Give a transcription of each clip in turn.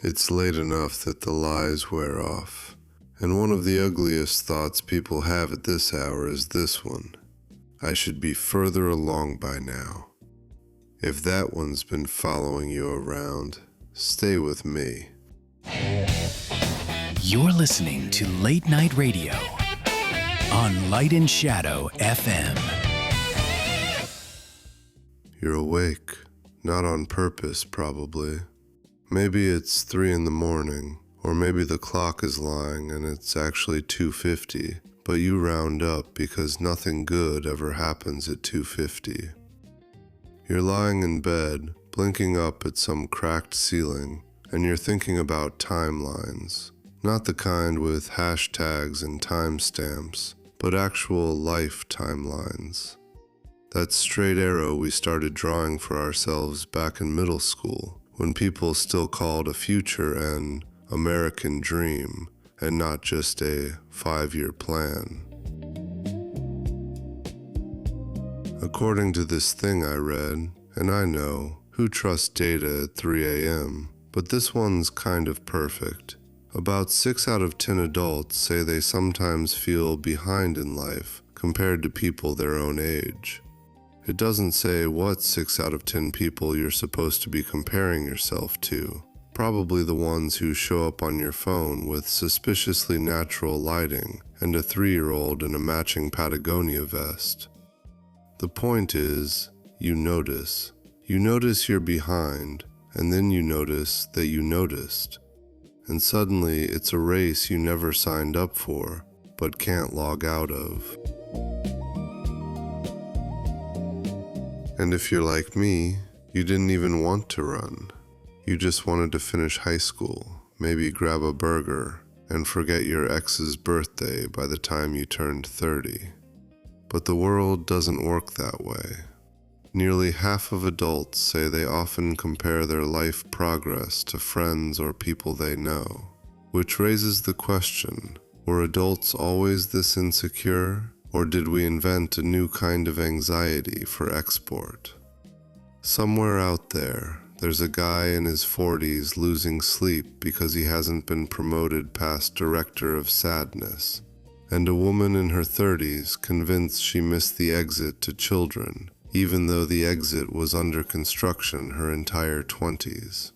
It's late enough that the lies wear off. And one of the ugliest thoughts people have at this hour is this one. I should be further along by now. If that one's been following you around, stay with me. You're listening to Late Night Radio on Light and Shadow FM. You're awake, not on purpose probably. Maybe it's 3 a.m, or maybe the clock is lying and it's actually 2:50, but you round up because nothing good ever happens at 2:50. You're lying in bed, blinking up at some cracked ceiling, and you're thinking about timelines. Not the kind with hashtags and timestamps, but actual life timelines. That straight arrow we started drawing for ourselves back in middle school, when people still called a future an American dream, and not just a 5-year plan. According to this thing I read, and I know, who trusts data at 3 a.m., but this one's kind of perfect. About 6 out of 10 adults say they sometimes feel behind in life compared to people their own age. It doesn't say what 6 out of 10 people you're supposed to be comparing yourself to. Probably the ones who show up on your phone with suspiciously natural lighting and a 3-year-old in a matching Patagonia vest. The point is, you notice. You notice you're behind, and then you notice that you noticed. And suddenly it's a race you never signed up for, but can't log out of. And if you're like me, you didn't even want to run. You just wanted to finish high school, maybe grab a burger, and forget your ex's birthday by the time you turned 30. But the world doesn't work that way. Nearly half of adults say they often compare their life progress to friends or people they know, which raises the question, were adults always this insecure, or did we invent a new kind of anxiety for export? Somewhere out there, there's a guy in his 40s losing sleep because he hasn't been promoted past director of sadness, and a woman in her 30s convinced she missed the exit to children, even though the exit was under construction her entire 20s.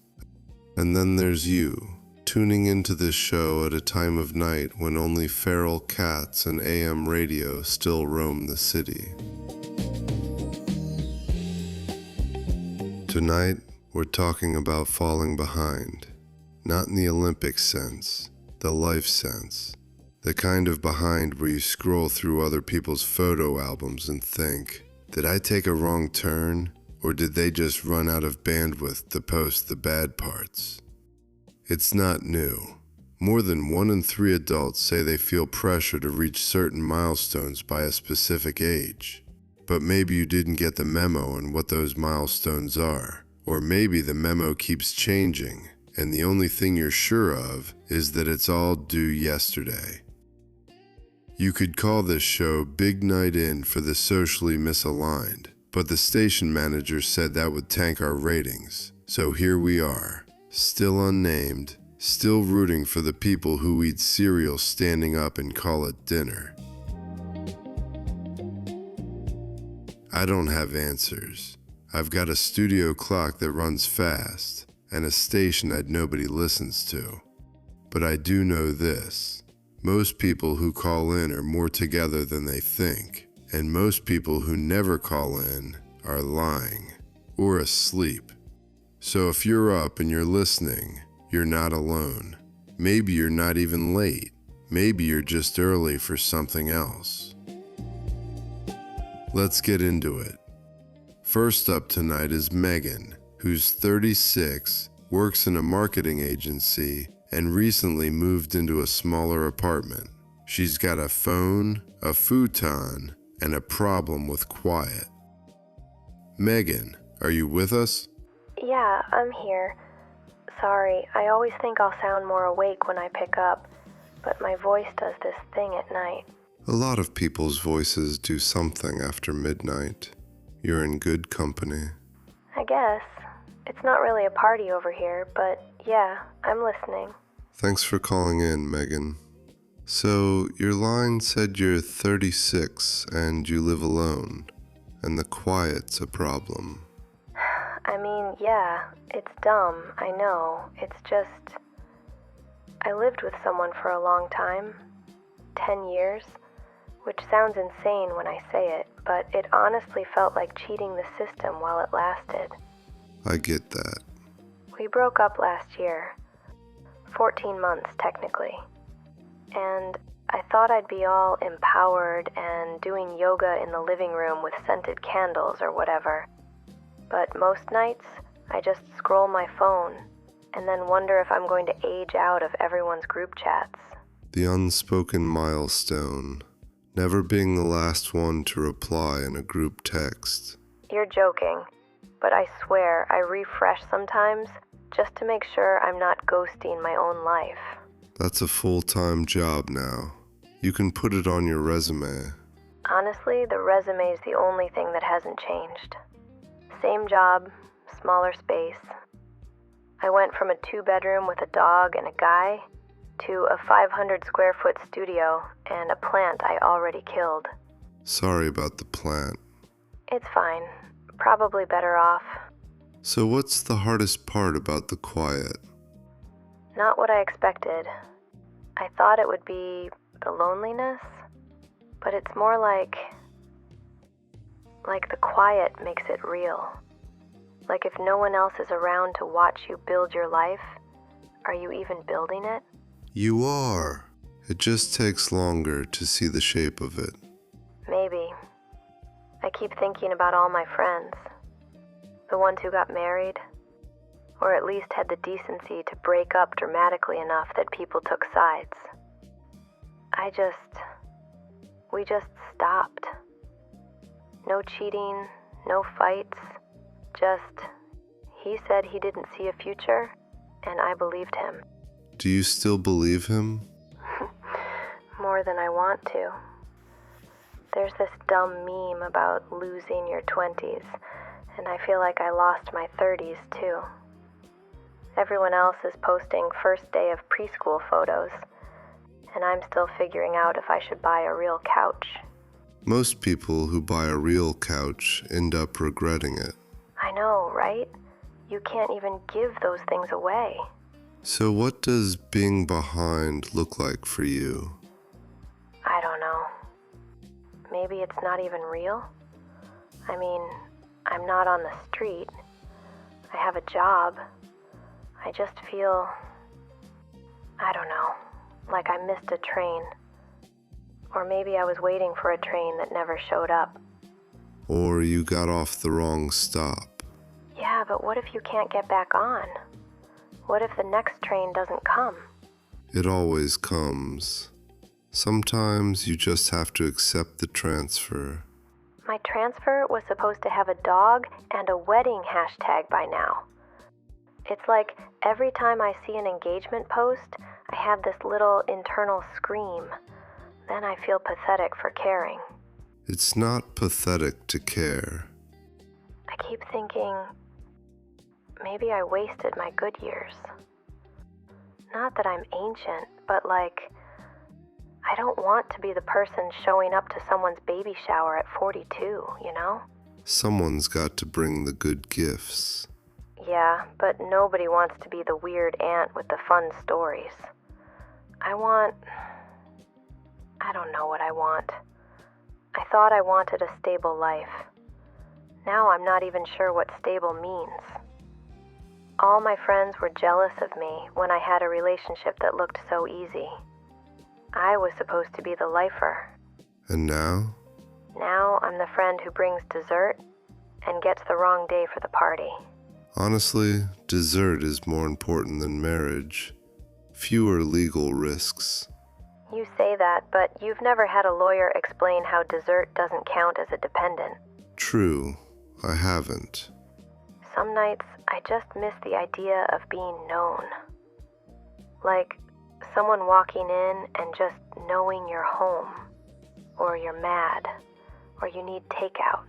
And then there's you, tuning into this show at a time of night when only feral cats and AM radio still roam the city. Tonight, we're talking about falling behind, not in the Olympic sense, the life sense, the kind of behind where you scroll through other people's photo albums and think, did I take a wrong turn, or did they just run out of bandwidth to post the bad parts? It's not new. More than 1 in 3 adults say they feel pressure to reach certain milestones by a specific age. But maybe you didn't get the memo on what those milestones are. Or maybe the memo keeps changing, and the only thing you're sure of is that it's all due yesterday. You could call this show Big Night In for the socially misaligned, but the station manager said that would tank our ratings. So here we are, still unnamed, still rooting for the people who eat cereal standing up and call it dinner. I don't have answers. I've got a studio clock that runs fast, and a station that nobody listens to. But I do know this. Most people who call in are more together than they think, and most people who never call in are lying or asleep. So if you're up and you're listening, you're not alone. Maybe you're not even late. Maybe you're just early for something else. Let's get into it. First up tonight is Megan, who's 36, works in a marketing agency, and recently moved into a smaller apartment. She's got a phone, a futon, and a problem with quiet. Megan, are you with us? Yeah, I'm here. Sorry, I always think I'll sound more awake when I pick up, but my voice does this thing at night. A lot of people's voices do something after midnight. You're in good company. I guess. It's not really a party over here, but yeah, I'm listening. Thanks for calling in, Megan. So, your line said you're 36 and you live alone, and the quiet's a problem. I mean, yeah, it's dumb, I know. It's just... I lived with someone for a long time, 10 years, which sounds insane when I say it, but it honestly felt like cheating the system while it lasted. I get that. We broke up last year, 14 months technically, and I thought I'd be all empowered and doing yoga in the living room with scented candles or whatever. But most nights, I just scroll my phone and then wonder if I'm going to age out of everyone's group chats. The unspoken milestone, never being the last one to reply in a group text. You're joking, but I swear I refresh sometimes just to make sure I'm not ghosting my own life. That's a full-time job now. You can put it on your resume. Honestly, the resume's the only thing that hasn't changed. Same job, smaller space. I went from a 2-bedroom with a dog and a guy to a 500 square foot studio and a plant I already killed. Sorry about the plant. It's fine. Probably better off. So what's the hardest part about the quiet? Not what I expected. I thought it would be the loneliness, but it's more like the quiet makes it real. Like if no one else is around to watch you build your life, are you even building it? You are. It just takes longer to see the shape of it. Maybe. I keep thinking about all my friends. The ones who got married, or at least had the decency to break up dramatically enough that people took sides. We just stopped. No cheating, no fights, just he said he didn't see a future, and I believed him. Do you still believe him? More than I want to. There's this dumb meme about losing your 20s, and I feel like I lost my 30s too. Everyone else is posting first day of preschool photos, and I'm still figuring out if I should buy a real couch. Most people who buy a real couch end up regretting it. I know, right? You can't even give those things away. So what does being behind look like for you? I don't know. Maybe it's not even real? I mean, I'm not on the street. I have a job. I just feel, I don't know, like I missed a train. Or maybe I was waiting for a train that never showed up. Or you got off the wrong stop. Yeah, but what if you can't get back on? What if the next train doesn't come? It always comes. Sometimes you just have to accept the transfer. My transfer was supposed to have a dog and a wedding hashtag by now. It's like every time I see an engagement post, I have this little internal scream. Then I feel pathetic for caring. It's not pathetic to care. I keep thinking, maybe I wasted my good years. Not that I'm ancient, but I don't want to be the person showing up to someone's baby shower at 42, you know? Someone's got to bring the good gifts. Yeah, but nobody wants to be the weird aunt with the fun stories. I don't know what I want. I thought I wanted a stable life. Now I'm not even sure what stable means. All my friends were jealous of me when I had a relationship that looked so easy. I was supposed to be the lifer. And now? Now I'm the friend who brings dessert and gets the wrong day for the party. Honestly, dessert is more important than marriage. Fewer legal risks. You say that, but you've never had a lawyer explain how dessert doesn't count as a dependent. True, I haven't. Some nights, I just miss the idea of being known. Like someone walking in and just knowing you're home, or you're mad, or you need takeout.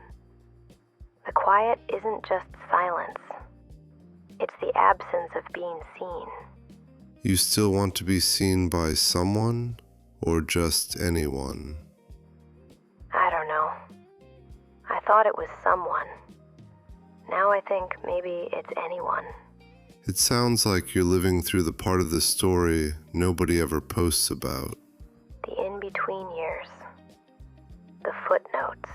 The quiet isn't just silence. It's the absence of being seen. You still want to be seen by someone or just anyone? I don't know. I thought it was someone. Now I think maybe it's anyone. It sounds like you're living through the part of the story nobody ever posts about. The in-between years. The footnotes.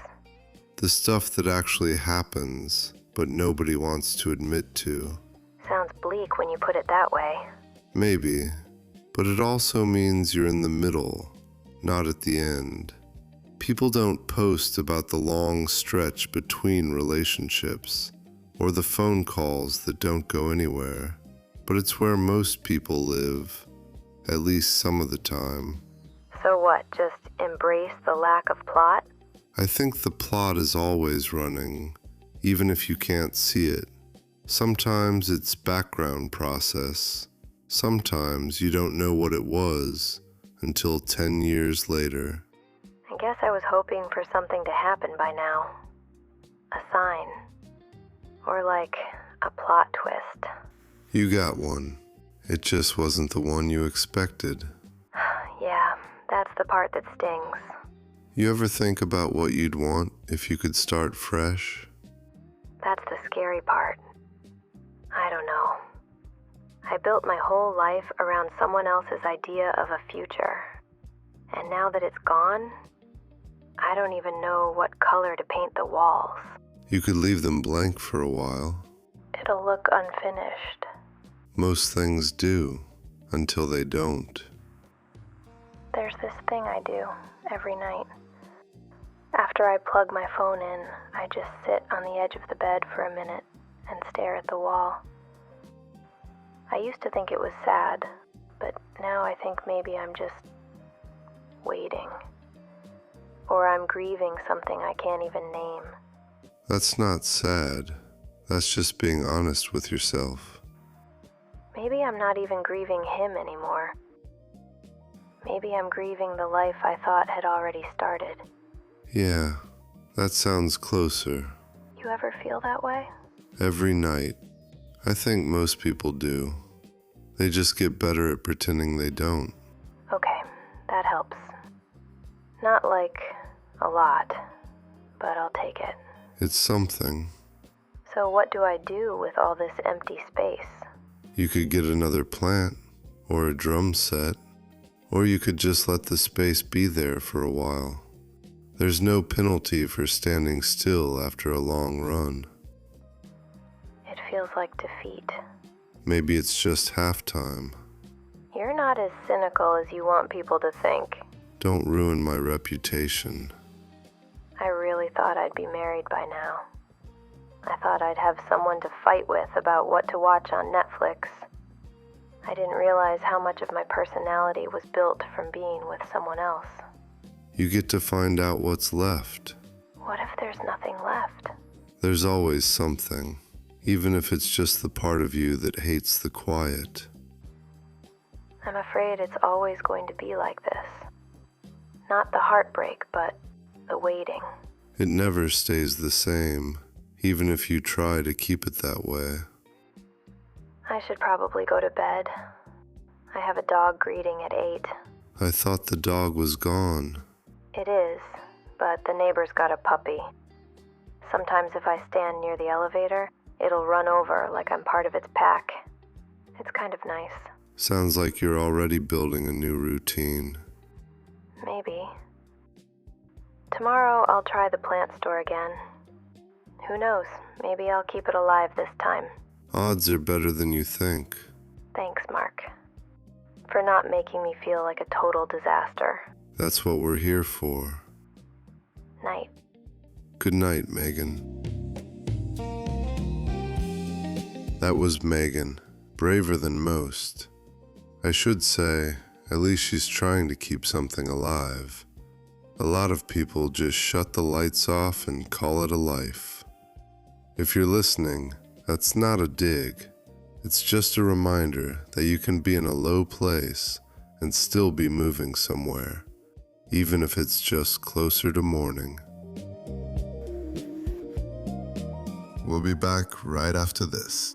The stuff that actually happens, but nobody wants to admit to. Sounds bleak when you put it that way. Maybe, but it also means you're in the middle, not at the end. People don't post about the long stretch between relationships, or the phone calls that don't go anywhere, but it's where most people live, at least some of the time. So what, just embrace the lack of plot? I think the plot is always running, even if you can't see it. Sometimes it's background process. Sometimes you don't know what it was until 10 years later. I guess I was hoping for something to happen by now. A sign. Or like a plot twist. You got one. It just wasn't the one you expected. Yeah, that's the part that stings. You ever think about what you'd want if you could start fresh? That's the scary part. I don't know. I built my whole life around someone else's idea of a future. And now that it's gone, I don't even know what color to paint the walls. You could leave them blank for a while. It'll look unfinished. Most things do, until they don't. There's this thing I do every night. After I plug my phone in, I just sit on the edge of the bed for a minute and stare at the wall. I used to think it was sad, but now I think maybe I'm just waiting. Or I'm grieving something I can't even name. That's not sad. That's just being honest with yourself. Maybe I'm not even grieving him anymore. Maybe I'm grieving the life I thought had already started. Yeah, that sounds closer. You ever feel that way? Every night. I think most people do. They just get better at pretending they don't. Okay, that helps. Not like a lot, but I'll take it. It's something. So what do I do with all this empty space? You could get another plant, or a drum set, or you could just let the space be there for a while. There's no penalty for standing still after a long run. It feels like defeat. Maybe it's just halftime. You're not as cynical as you want people to think. Don't ruin my reputation. I really thought I'd be married by now. I thought I'd have someone to fight with about what to watch on Netflix. I didn't realize how much of my personality was built from being with someone else. You get to find out what's left. What if there's nothing left? There's always something, even if it's just the part of you that hates the quiet. I'm afraid it's always going to be like this. Not the heartbreak, but the waiting. It never stays the same, even if you try to keep it that way. I should probably go to bed. I have a dog greeting at 8. I thought the dog was gone. It is, but the neighbor's got a puppy. Sometimes if I stand near the elevator, it'll run over like I'm part of its pack. It's kind of nice. Sounds like you're already building a new routine. Maybe. Tomorrow I'll try the plant store again. Who knows, maybe I'll keep it alive this time. Odds are better than you think. Thanks, Mark, for not making me feel like a total disaster. That's what we're here for. Night. Good night, Megan. That was Megan, braver than most. I should say, at least she's trying to keep something alive. A lot of people just shut the lights off and call it a life. If you're listening, that's not a dig. It's just a reminder that you can be in a low place and still be moving somewhere, even if it's just closer to morning. We'll be back right after this.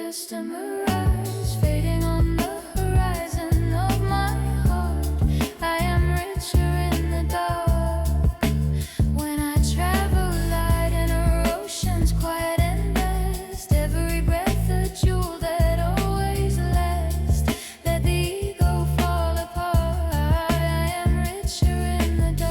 just a mirage fading on the horizon of my heart. I am richer in the dark when I travel light in our oceans quiet and vast. Every breath a jewel that always lasts. Let the ego fall apart. I am richer in the dark.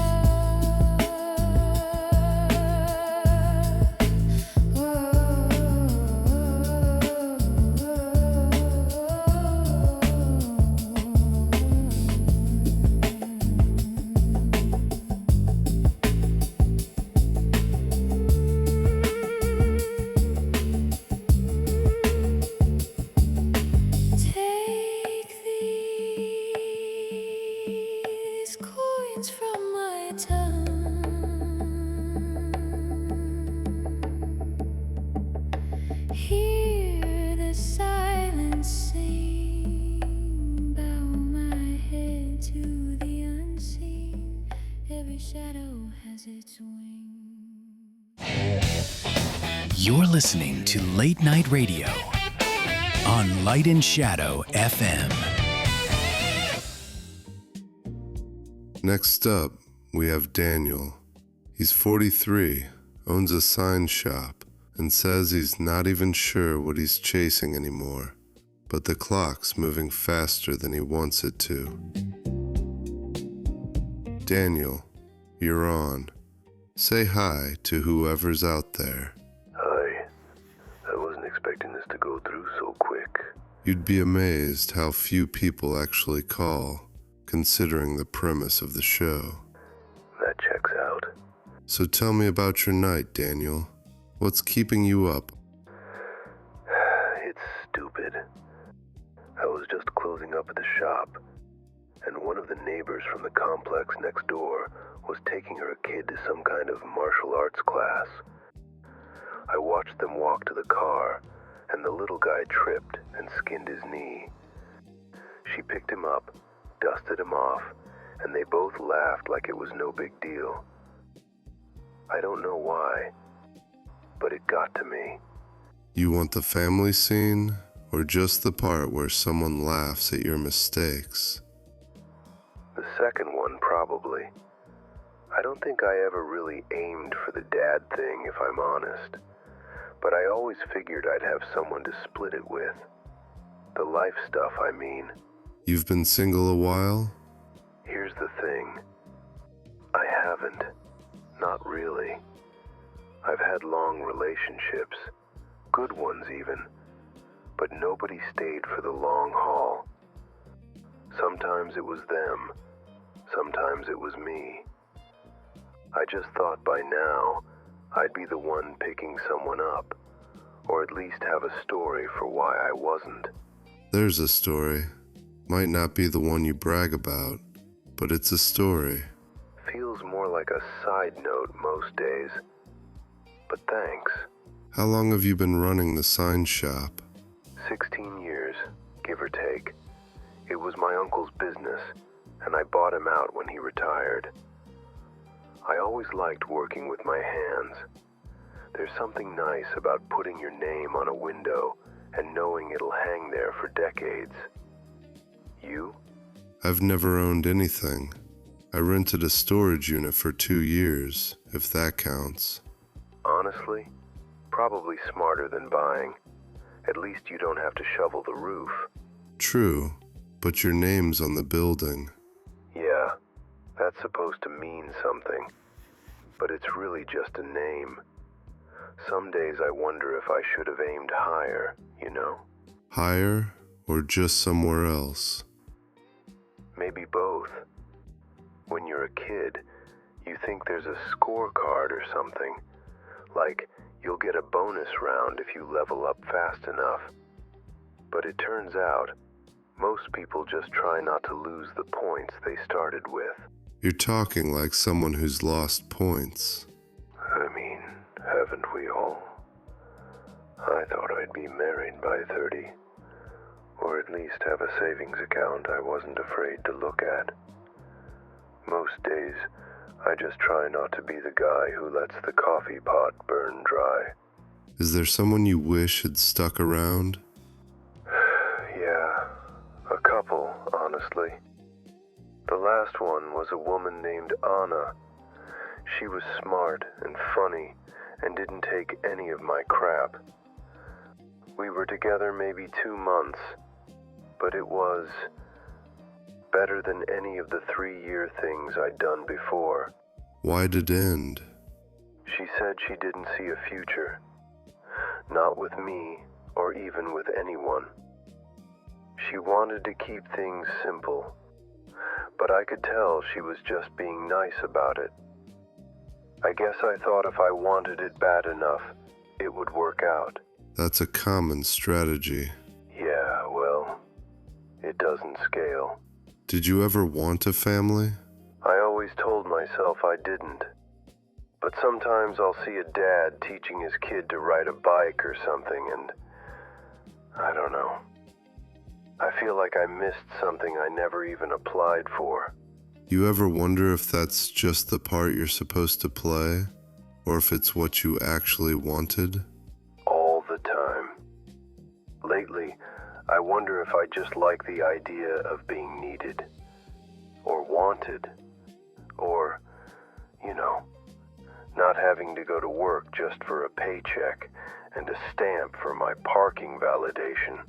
Take these coins from my tongue. Hear the silence sing. Bow my head to the unseen. Every shadow has its wings. You're listening to Late Night Radio on Light and Shadow FM. Next up, we have Daniel. He's 43, owns a sign shop, and says he's not even sure what he's chasing anymore, but the clock's moving faster than he wants it to. Daniel, you're on. Say hi to whoever's out there. Hi. I wasn't expecting this to go through so quick. You'd be amazed how few people actually call, considering the premise of the show. That checks out. So tell me about your night, Daniel. What's keeping you up? It's stupid. I was just closing up at the shop, and one of the neighbors from the complex next door was taking her kid to some kind of martial arts class. I watched them walk to the car, and the little guy tripped and skinned his knee. She picked him up, dusted him off, and they both laughed like it was no big deal. I don't know why, but it got to me. You want the family scene, or just the part where someone laughs at your mistakes? The second one, probably. I don't think I ever really aimed for the dad thing, if I'm honest. But I always figured I'd have someone to split it with. The life stuff, I mean. You've been single a while? Here's the thing. I haven't. Not really. I've had long relationships. Good ones, even. But nobody stayed for the long haul. Sometimes it was them. Sometimes it was me. I just thought by now I'd be the one picking someone up, or at least have a story for why I wasn't. There's a story. Might not be the one you brag about, but it's a story. Feels more like a side note most days. But thanks. How long have you been running the sign shop? 16 years, give or take. It was my uncle's business, and I bought him out when he retired. I always liked working with my hands. There's something nice about putting your name on a window and knowing it'll hang there for decades. You? I've never owned anything. I rented a storage unit for 2 years, if that counts. Honestly, probably smarter than buying. At least you don't have to shovel the roof. True, but your name's on the building. Yeah, that's supposed to mean something. But it's really just a name. Some days I wonder if I should have aimed higher, you know? Higher, or just somewhere else? Maybe both. When you're a kid, you think there's a scorecard or something. Like, you'll get a bonus round if you level up fast enough. But it turns out, most people just try not to lose the points they started with. You're talking like someone who's lost points. I mean, haven't we all? I thought I'd be married by 30. Or at least have a savings account I wasn't afraid to look at. Most days, I just try not to be the guy who lets the coffee pot burn dry. Is there someone you wish had stuck around? honestly. The last one was a woman named Anna. She was smart and funny and didn't take any of my crap. We were together maybe 2 months, but it was better than any of the 3-year things I'd done before. Why'd it end? She said she didn't see a future. Not with me, or even with anyone. She wanted to keep things simple, but I could tell she was just being nice about it. I guess I thought if I wanted it bad enough, it would work out. That's a common strategy. Yeah, well, it doesn't scale. Did you ever want a family? I always told myself I didn't. But sometimes I'll see a dad teaching his kid to ride a bike or something, and I don't know. I feel like I missed something I never even applied for. You ever wonder if that's just the part you're supposed to play, or if it's what you actually wanted? All the time. Lately, I wonder if I just like the idea of being needed, or wanted, or, not having to go to work just for a paycheck and a stamp for my parking validation.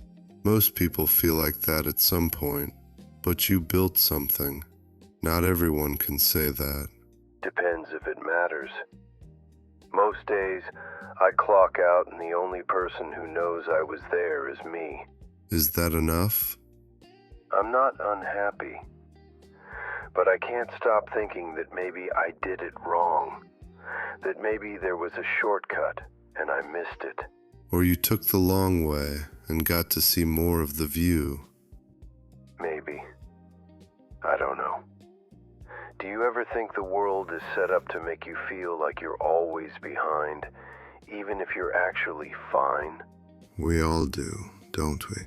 Most people feel like that at some point, but you built something. Not everyone can say that. Depends if it matters. Most days, I clock out and the only person who knows I was there is me. Is that enough? I'm not unhappy, but I can't stop thinking that maybe I did it wrong, that maybe there was a shortcut and I missed it. Or you took the long way and got to see more of the view. Maybe. I don't know. Do you ever think the world is set up to make you feel like you're always behind, even if you're actually fine? We all do, don't we?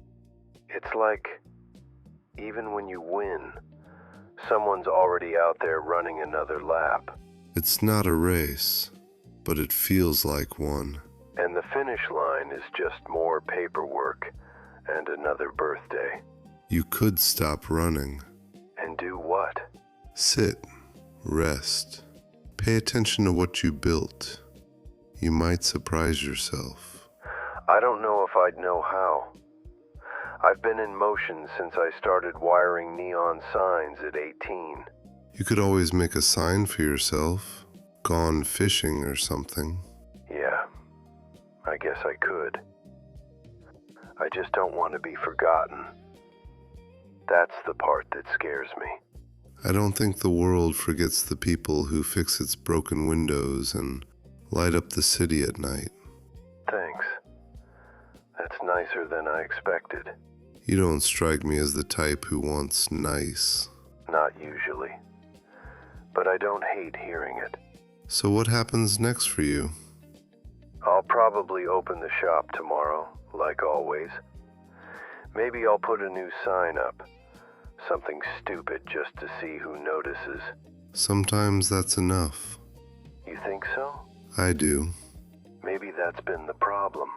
It's like, even when you win, someone's already out there running another lap. It's not a race, but it feels like one. And the finish line is just more paperwork and another birthday. You could stop running. And do what? Sit, rest, pay attention to what you built. You might surprise yourself. I don't know if I'd know how. I've been in motion since I started wiring neon signs at 18. You could always make a sign for yourself, gone fishing or something. Yeah, I guess I could. I just don't want to be forgotten. That's the part that scares me. I don't think the world forgets the people who fix its broken windows and light up the city at night. Thanks. That's nicer than I expected. You don't strike me as the type who wants nice. Not usually. But I don't hate hearing it. So what happens next for you? I'll probably open the shop tomorrow, like always. Maybe I'll put a new sign up. Something stupid just to see who notices. Sometimes that's enough. You think so? I do. Maybe that's been the problem.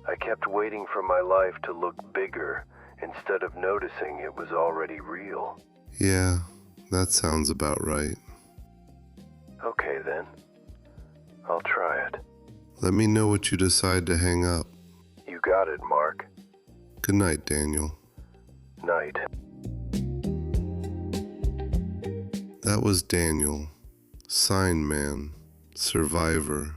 I kept waiting for my life to look bigger instead of noticing it was already real. Yeah, that sounds about right. Okay then. I'll try it. Let me know what you decide to hang up. You got it, Mark. Good night, Daniel. Night. That was Daniel, sign man, survivor,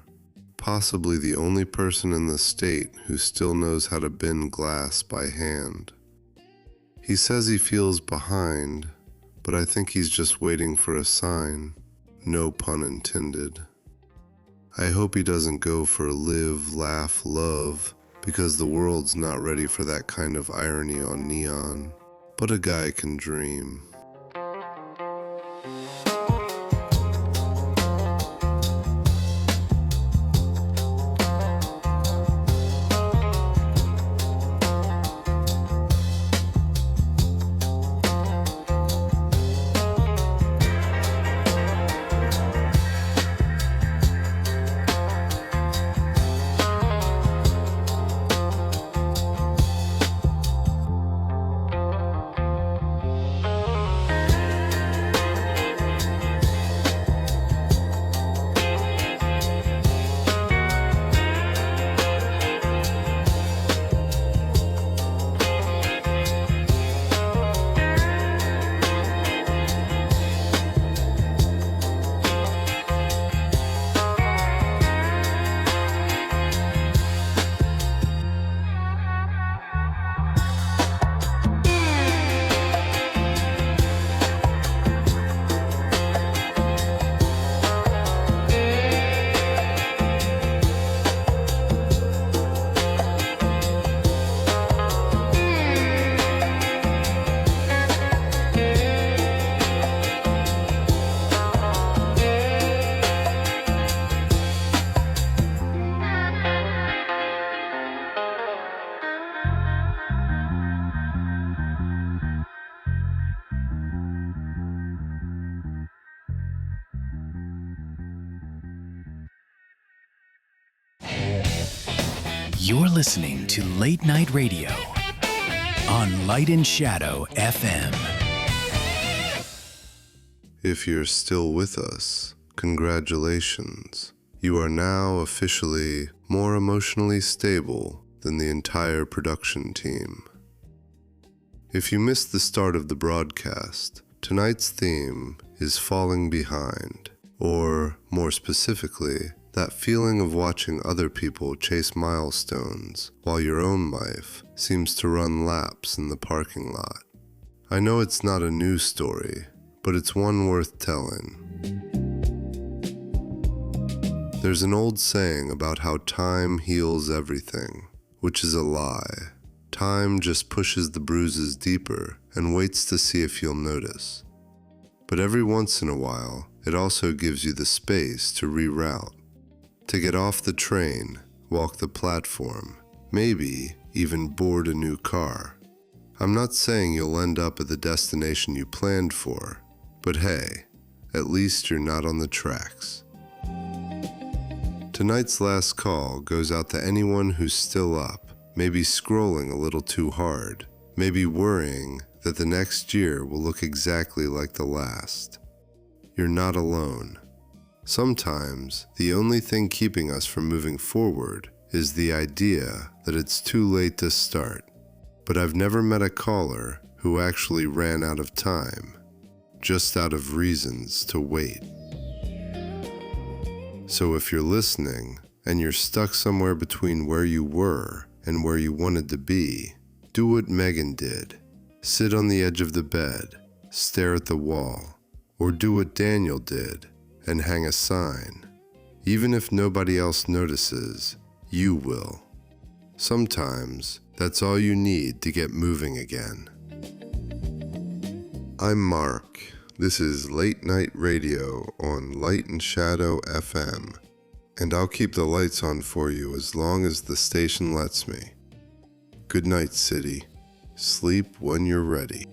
possibly the only person in the state who still knows how to bend glass by hand. He says he feels behind, but I think he's just waiting for a sign, no pun intended. I hope he doesn't go for live, laugh, love, because the world's not ready for that kind of irony on neon, but a guy can dream. You're listening to Late Night Radio on Light and Shadow FM. If you're still with us, congratulations. You are now officially more emotionally stable than the entire production team. If you missed the start of the broadcast, tonight's theme is falling behind, or more specifically, that feeling of watching other people chase milestones while your own life seems to run laps in the parking lot. I know it's not a news story, but it's one worth telling. There's an old saying about how time heals everything, which is a lie. Time just pushes the bruises deeper and waits to see if you'll notice. But every once in a while, it also gives you the space to reroute, to get off the train, walk the platform, maybe even board a new car. I'm not saying you'll end up at the destination you planned for, but hey, at least you're not on the tracks. Tonight's last call goes out to anyone who's still up, maybe scrolling a little too hard, maybe worrying that the next year will look exactly like the last. You're not alone. Sometimes, the only thing keeping us from moving forward is the idea that it's too late to start. But I've never met a caller who actually ran out of time, just out of reasons to wait. So if you're listening and you're stuck somewhere between where you were and where you wanted to be, do what Megan did. Sit on the edge of the bed, stare at the wall, or do what Daniel did and hang a sign. Even if nobody else notices, you will. Sometimes that's all you need to get moving again. I'm Mark. This is Late Night Radio on Light and Shadow FM, and I'll keep the lights on for you as long as the station lets me. Good night, city. Sleep when you're ready.